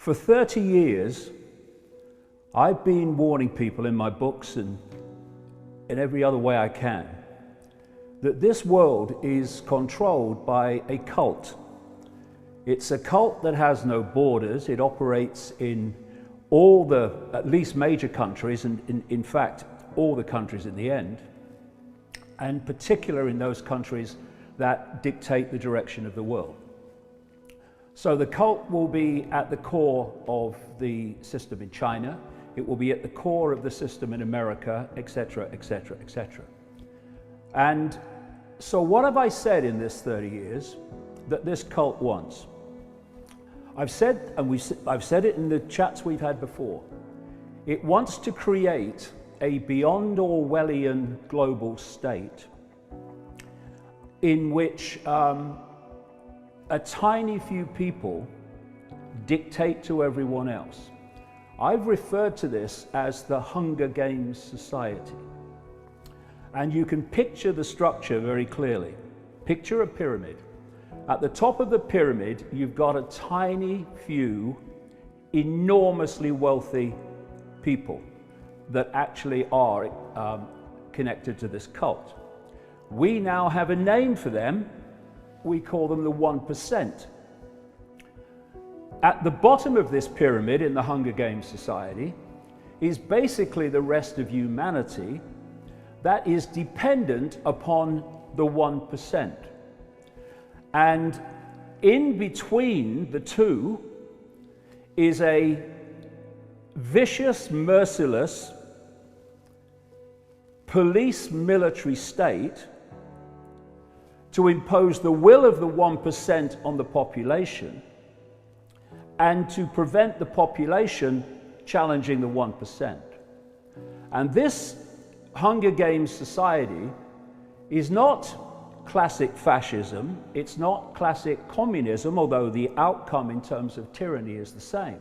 For 30 years, I've been warning people in my books and in every other way I can that this world is controlled by a cult. It's a cult that has no borders. It operates in all the, at least major countries, and in fact, all the countries in the end, and particularly in those countries that dictate the direction of the world. So the cult will be at the core of the system in China. It will be at the core of the system in America, etc., etc., etc. And so what have I said in this 30 years that this cult wants? I've said, and I've said it in the chats we've had before, it wants to create a beyond Orwellian global state in which a tiny few people dictate to everyone else. I've referred to this as the Hunger Games society. And you can picture the structure very clearly. Picture a pyramid. At the top of the pyramid, you've got a tiny few enormously wealthy people that actually are connected to this cult. We now have a name for them. We call them the 1%. At the bottom of this pyramid in the Hunger Games society is basically the rest of humanity that is dependent upon the 1%. And in between the two is a vicious, merciless police military state to impose the will of the 1% on the population and to prevent the population challenging the 1%. And this Hunger Games society is not classic fascism, it's not classic communism, although the outcome in terms of tyranny is the same.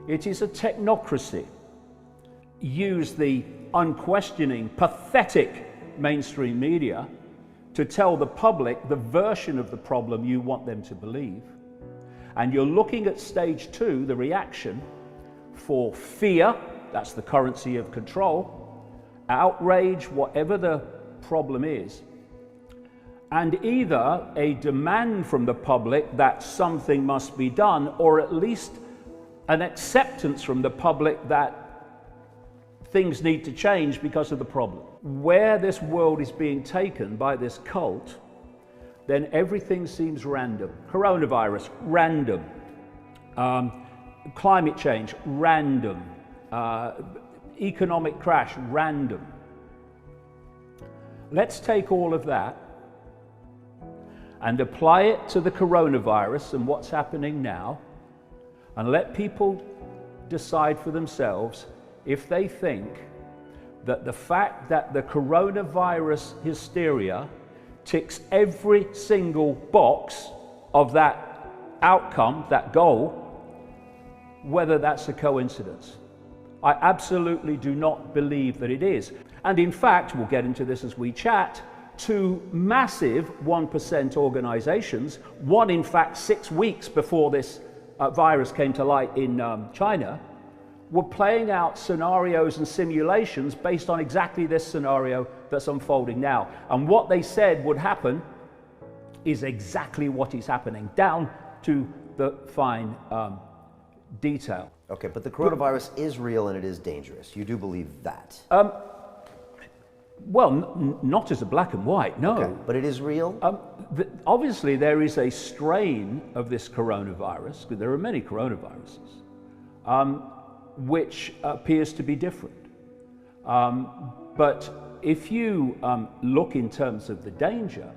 It is a technocracy. Use the unquestioning, pathetic mainstream media to tell the public the version of the problem you want them to believe. And you're looking at stage 2, the reaction, for fear, that's the currency of control, outrage, whatever the problem is, and either a demand from the public that something must be done, or at least an acceptance from the public that things need to change because of the problem. Where this world is being taken by this cult, then everything seems random. Coronavirus, random. Climate change, random. Economic crash, random. Let's take all of that and apply it to the coronavirus and what's happening now, and let people decide for themselves if they think that the fact that the coronavirus hysteria ticks every single box of that outcome, that goal, whether that's a coincidence. I absolutely do not believe that it is. And in fact, we'll get into this as we chat, two massive 1% organizations, one in fact 6 weeks before this virus came to light in China, were playing out scenarios and simulations based on exactly this scenario that's unfolding now. And what they said would happen is exactly what is happening, down to the fine detail. Okay, but the coronavirus is real and it is dangerous. You do believe that? Well, not as a black and white, no. Okay, but it is real? Obviously, there is a strain of this coronavirus, because there are many coronaviruses, which appears to be different. But if you look in terms of the danger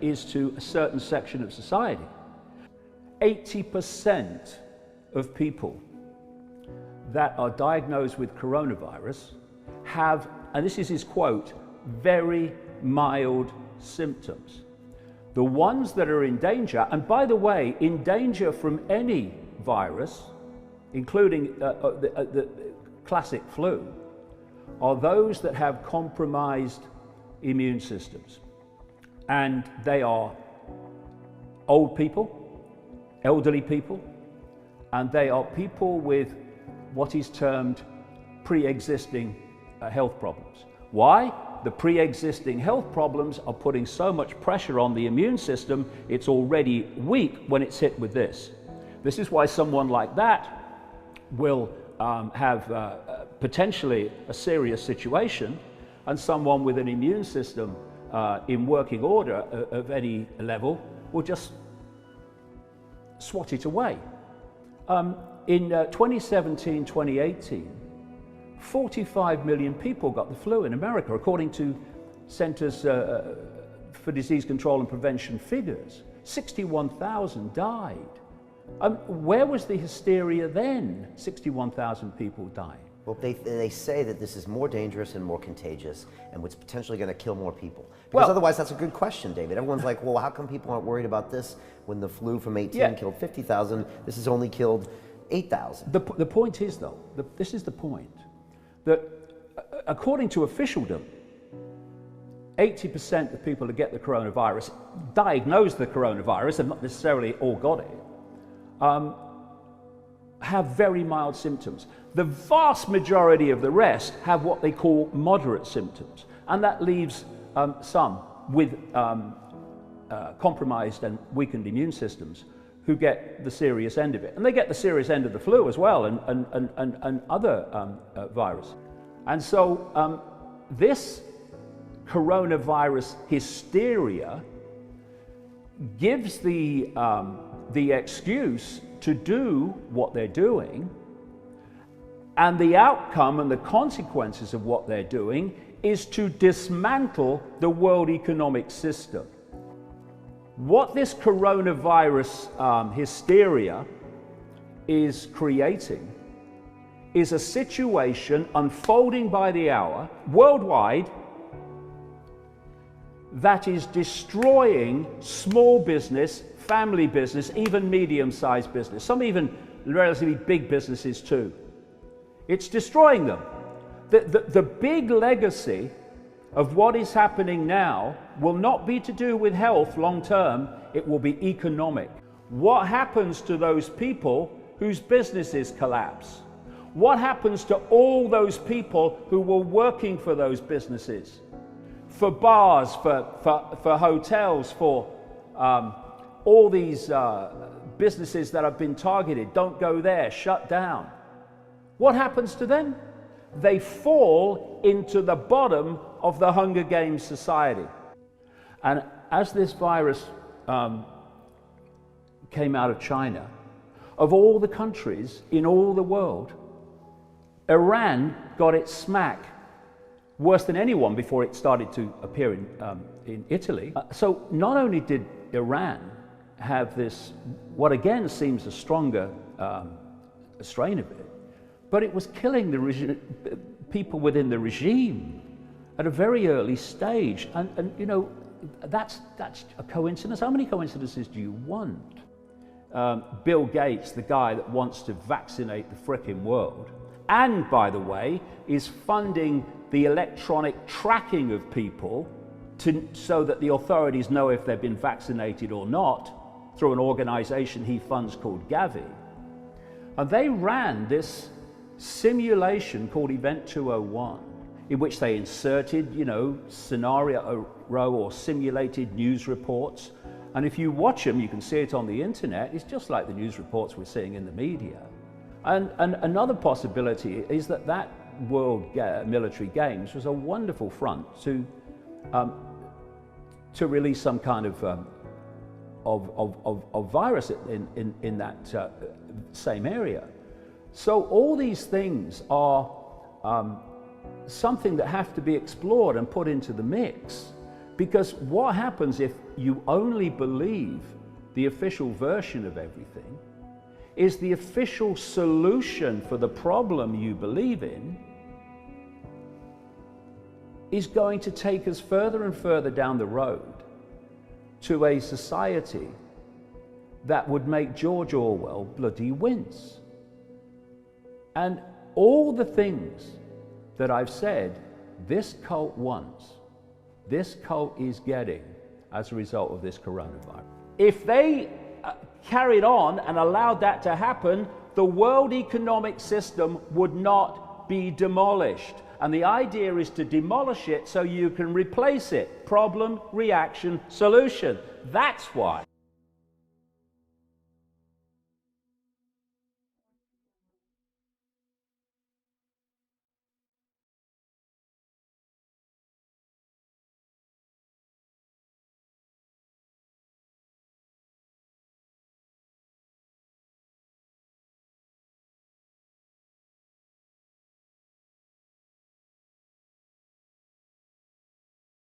is to a certain section of society. 80% of people that are diagnosed with coronavirus have, and this is his quote, very mild symptoms. The ones that are in danger, and by the way, in danger from any virus, including the classic flu, are those that have compromised immune systems. And they are old people, elderly people, and they are people with what is termed pre-existing health problems. Why? The pre-existing health problems are putting so much pressure on the immune system, it's already weak when it's hit with this. This is why someone like that will have potentially a serious situation, and someone with an immune system in working order of any level will just swat it away. In 2017, 2018, 45 million people got the flu in America, according to Centers for Disease Control and Prevention figures. 61,000 died. Where was the hysteria then? 61,000 people dying. Well, they say that this is more dangerous and more contagious, and it's potentially going to kill more people. Because Well, otherwise, that's a good question, David. Everyone's like, well, how come people aren't worried about this when the flu from 18 killed 50,000? This has only killed 8,000. The point is, though, this is the point, that according to officialdom, 80% of people who get the coronavirus, diagnose the coronavirus, and not necessarily all got it, have very mild symptoms. The vast majority of the rest have what they call moderate symptoms, and that leaves some with compromised and weakened immune systems who get the serious end of it. And they get the serious end of the flu as well, and other virus. And so this coronavirus hysteria gives the excuse to do what they're doing, and the outcome and the consequences of what they're doing is to dismantle the world economic system. What this coronavirus hysteria is creating is a situation unfolding by the hour worldwide that is destroying small business, family business, even medium-sized business, some even relatively big businesses too. It's destroying them. The big legacy of what is happening now will not be to do with health long term, it will be economic. What happens to those people whose businesses collapse? What happens to all those people who were working for those businesses? For bars, for hotels, for all these businesses that have been targeted, don't go there, shut down. What happens to them? They fall into the bottom of the Hunger Games society. And as this virus came out of China, of all the countries in all the world, Iran got its smack worse than anyone before it started to appear in Italy. So not only did Iran have this, what again seems a stronger strain of it, but it was killing the people within the regime at a very early stage. And you know, that's a coincidence. How many coincidences do you want? Bill Gates, the guy that wants to vaccinate the frickin' world, and by the way, is funding the electronic tracking of people so that the authorities know if they've been vaccinated or not through an organization he funds called Gavi. And they ran this simulation called Event 201, in which they inserted, you know, scenario or simulated news reports. And if you watch them, you can see it on the internet. It's just like the news reports we're seeing in the media. And another possibility is that World Military Games was a wonderful front to release some kind of virus in that same area. So all these things are something that have to be explored and put into the mix, because what happens if you only believe the official version of everything is the official solution for the problem you believe in is going to take us further and further down the road to a society that would make George Orwell bloody wince. And all the things that I've said, this cult wants, this cult is getting as a result of this coronavirus. If they carried on and allowed that to happen, the world economic system would not be demolished. And the idea is to demolish it so you can replace it. Problem, reaction, solution. That's why.